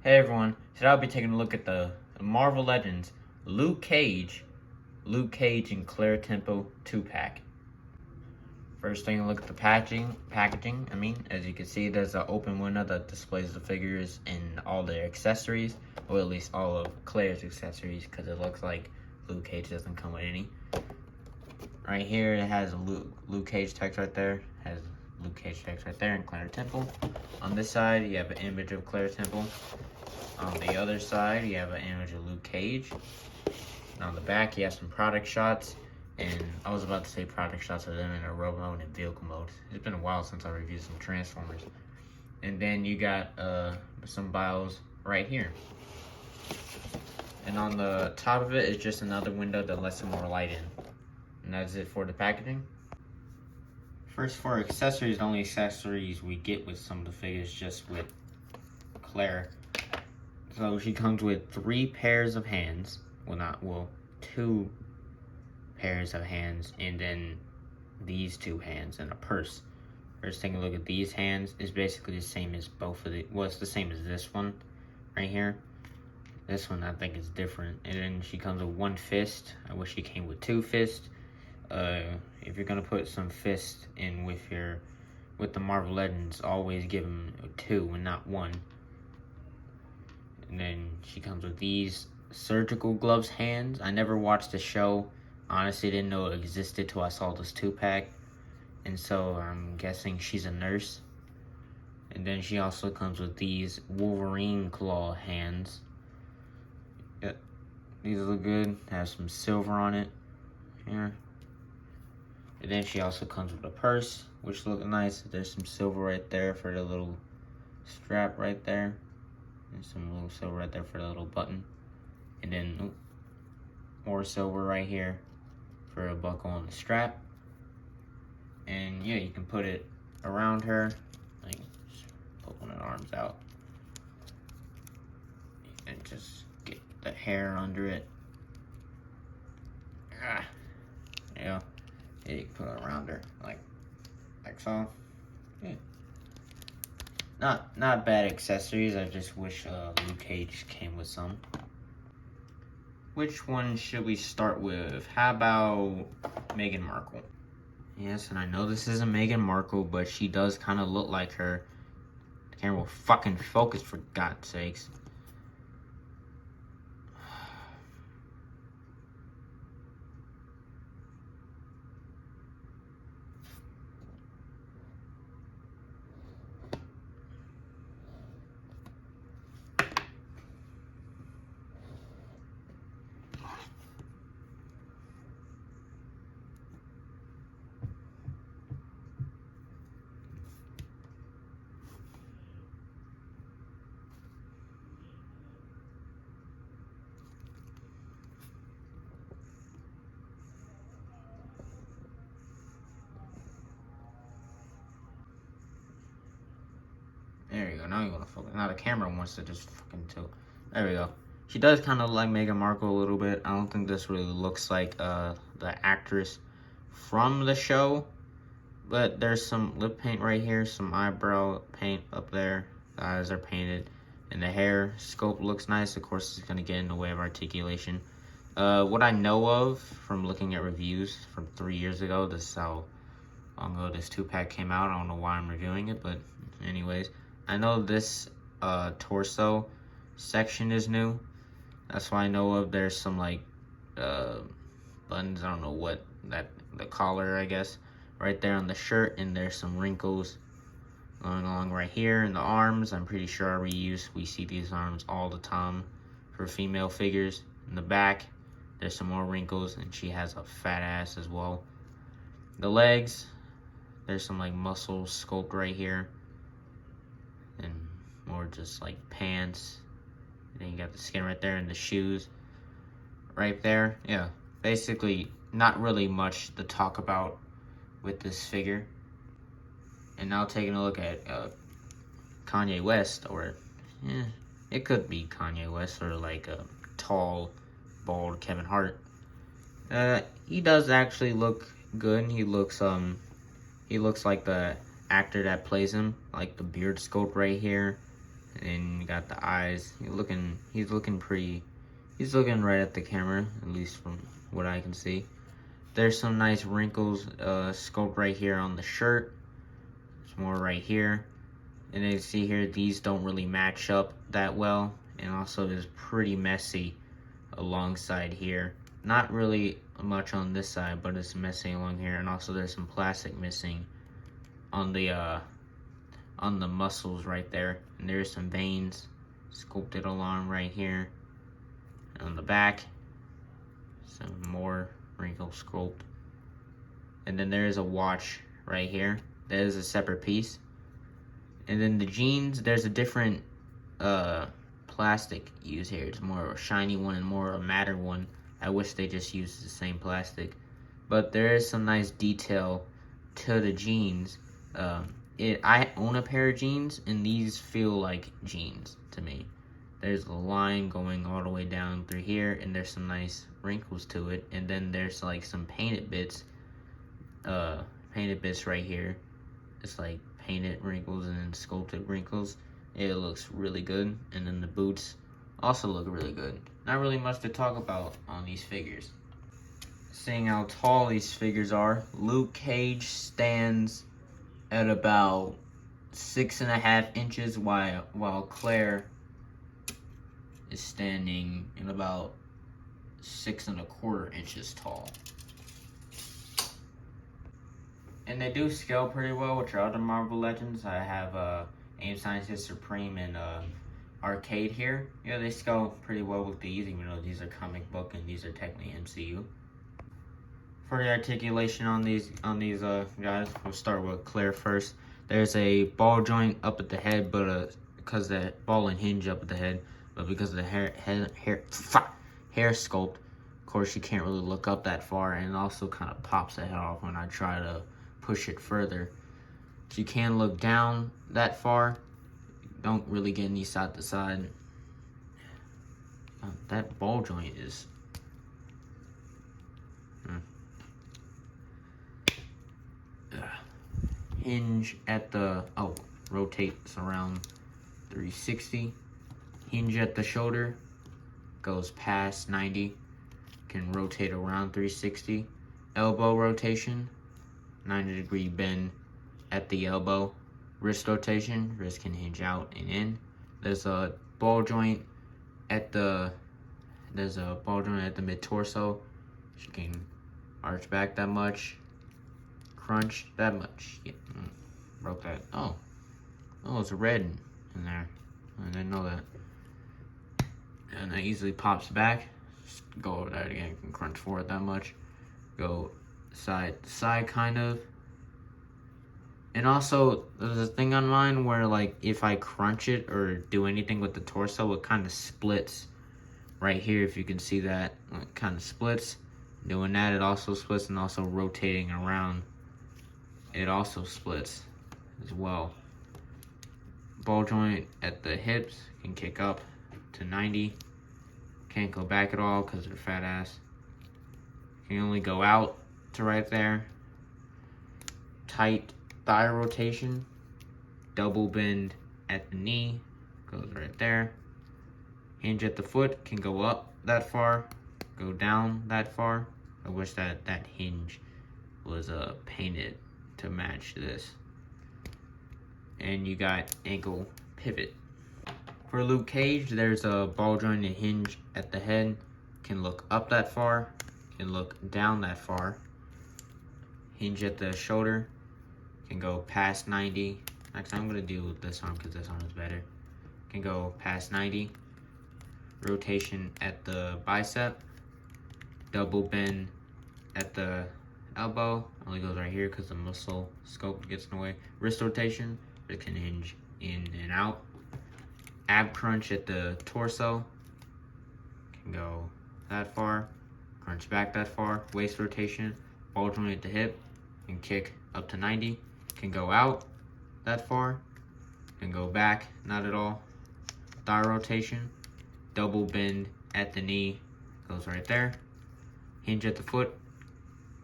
Hey everyone, today I'll be taking a look at the Marvel Legends Luke Cage and Claire Temple 2-pack. First thing, look at the packaging. As you can see, there's an open window that displays the figures and all their accessories, or at least all of Claire's accessories, because it looks like Luke Cage doesn't come with any. Right here, it has a Luke Cage text right there. And Claire Temple. On this side, you have an image of Claire Temple. On the other side, you have an image of Luke Cage. And on the back, you have some product shots. And I was about to say product shots of them in a robo mode and vehicle mode. It's been a while since I reviewed some Transformers. And then you got some bios right here. And on the top of it is just another window that lets some more light in. And that's it for the packaging. First, for accessories, the only accessories we get with some of the figures just with Claire. So she comes with 3 pairs of hands. Well, 2 pairs of hands, and then these 2 hands and a purse. First thing, look at these hands. It's basically the same as both of the. Well, it's the same as this one right here. This one I think is different. And then she comes with 1 fist. I wish she came with 2 fists. If you're gonna put some fists in with the Marvel Legends, always give them 2 and not 1. And then she comes with these surgical gloves hands. I never watched the show. Honestly, didn't know it existed till I saw this 2-pack. And so I'm guessing she's a nurse. And then she also comes with these Wolverine claw hands. Yep. These look good. Have some silver on it. Here. And then she also comes with a purse, which looks nice. There's some silver right there for the little strap right there. And some little silver right there for the little button. And then more silver right here for a buckle on the strap. And yeah, you can put it around her. Like, just put one of the arms out. And just get the hair under it. Yeah. Yeah, you can put it around her, like so. Yeah. Not bad accessories. I just wish Luke Cage came with some. Which one should we start with? How about Meghan Markle? Yes, and I know this isn't Meghan Markle, but she does kind of look like her. The camera will fucking focus, for God's sakes. There you go. Now you want to focus. Now the camera wants to just fucking tilt. There we go. She does kind of look like Meghan Markle a little bit. I don't think this really looks like the actress from the show. But there's some lip paint right here. Some eyebrow paint up there. The eyes are painted. And the hair sculpt looks nice. Of course, it's going to get in the way of articulation. What I know of from looking at reviews from 3 years ago. This is how long ago this 2-pack came out. I don't know why I'm reviewing it. But anyways. I know this torso section is new. That's why I know of. There's some like buttons. I don't know what the collar, I guess, right there on the shirt, and there's some wrinkles going along right here in the arms. I'm pretty sure I reuse. We see these arms all the time for female figures. In the back, there's some more wrinkles, and she has a fat ass as well. The legs, there's some like muscle sculpt right here. And more just like pants. And then you got the skin right there and the shoes right there. Yeah, basically not really much to talk about with this figure. And now taking a look at Kanye West, or it could be Kanye West, or like a tall, bald Kevin Hart. He does actually look good. He looks like the actor that plays him, like the beard sculpt right here, And then you got the eyes. He's looking right at the camera, at least from what I can see. There's some nice wrinkles sculpt right here on the shirt. There's more right here. And then you see here, these don't really match up that well. And also it's pretty messy alongside here. Not really much on this side, but it's messy along here. And also there's some plastic missing on the muscles right there. And there's some veins sculpted along right here. And on the back, some more wrinkle sculpt. And then there is a watch right here. That is a separate piece. And then the jeans, there's a different plastic used here. It's more of a shiny one and more of a matter one. I wish they just used the same plastic. But there is some nice detail to the jeans. I own a pair of jeans, and these feel like jeans to me. There's a line going all the way down through here, and there's some nice wrinkles to it. And then there's like some painted bits right here. It's like painted wrinkles and then sculpted wrinkles. It looks really good. And then the boots also look really good. Not really much to talk about on these figures. Seeing how tall these figures are, Luke Cage stands at about 6.5 inches, while Claire is standing at about 6.25 inches tall. And they do scale pretty well with your other Marvel Legends. I have Aim Scientist Supreme and Arcade here. Yeah, they scale pretty well with these, even though these are comic book and these are technically MCU. For the articulation on these guys, we'll start with Claire first. There's a ball joint up at the head, but because the ball and hinge up at the head, but because of the hair sculpt, of course you can't really look up that far, and it also kind of pops the head off when I try to push it further. So you can look down that far. Don't really get any side to side. That ball joint is hinge at the rotates around 360. Hinge at the shoulder goes past 90. Can rotate around 360. Elbow rotation, 90-degree bend at the elbow. Wrist rotation, wrist can hinge out and in. There's a ball joint at the mid torso. She can arch back that much, crunch that much. Yeah, broke that. Oh, it's red in there. I didn't know that. And that easily pops back. Just go over that again. Can crunch forward that much. Go side to side, kind of. And also, there's a thing on mine where, like, if I crunch it or do anything with the torso, it kind of splits. Right here, if you can see that, it kind of splits. Doing that, it also splits, and also rotating around, it also splits as well. Ball joint at the hips can kick up to 90. Can't go back at all because they're fat ass. Can only go out to right there. Tight thigh rotation, double bend at the knee, goes right there. Hinge at the foot can go up that far, go down that far. I wish that hinge was painted to match this. And you got ankle pivot. For Luke Cage, there's a ball joint and hinge at the head. Can look up that far, can look down that far. Hinge at the shoulder, can go past 90. Actually, I'm gonna do this arm because this arm is better. Can go past 90. Rotation at the bicep. Double bend at the elbow. Only goes right here because the muscle scope gets in the way. Wrist rotation. It can hinge in and out. Ab crunch at the torso. Can go that far. Crunch back that far. Waist rotation. Ball joint at the hip. Can kick up to 90. Can go out that far. Can go back, not at all. Thigh rotation. Double bend at the knee. Goes right there. Hinge at the foot.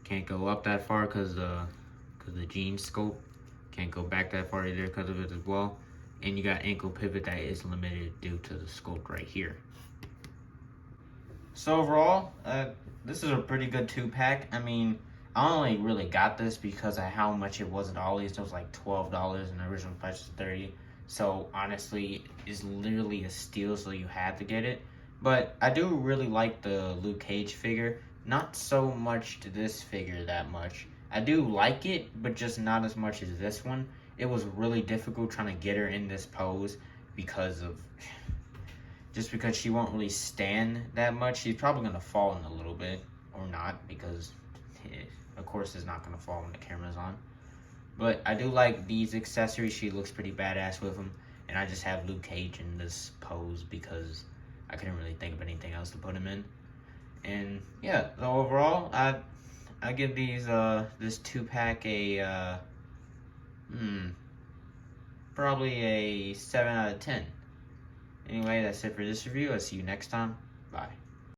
Can't go up that far because the jean scope. Can't go back that far either because of it as well. And you got ankle pivot that is limited due to the sculpt right here. So overall, this is a pretty good 2-pack. I mean, I only really got this because of how much it was at Ollie's. It was like $12 and the original price was $30. So honestly, it's literally a steal, so you had to get it. But I do really like the Luke Cage figure. Not so much to this figure that much. I do like it, but just not as much as this one. It was really difficult trying to get her in this pose because she won't really stand that much. She's probably going to fall in a little bit, or not, because of course it's not going to fall when the camera's on. But I do like these accessories. She looks pretty badass with them. And I just have Luke Cage in this pose because I couldn't really think of anything else to put him in. And yeah, so overall, I give these this 2-pack a probably a 7 out of 10. Anyway, that's it for this review. I'll see you next time. Bye.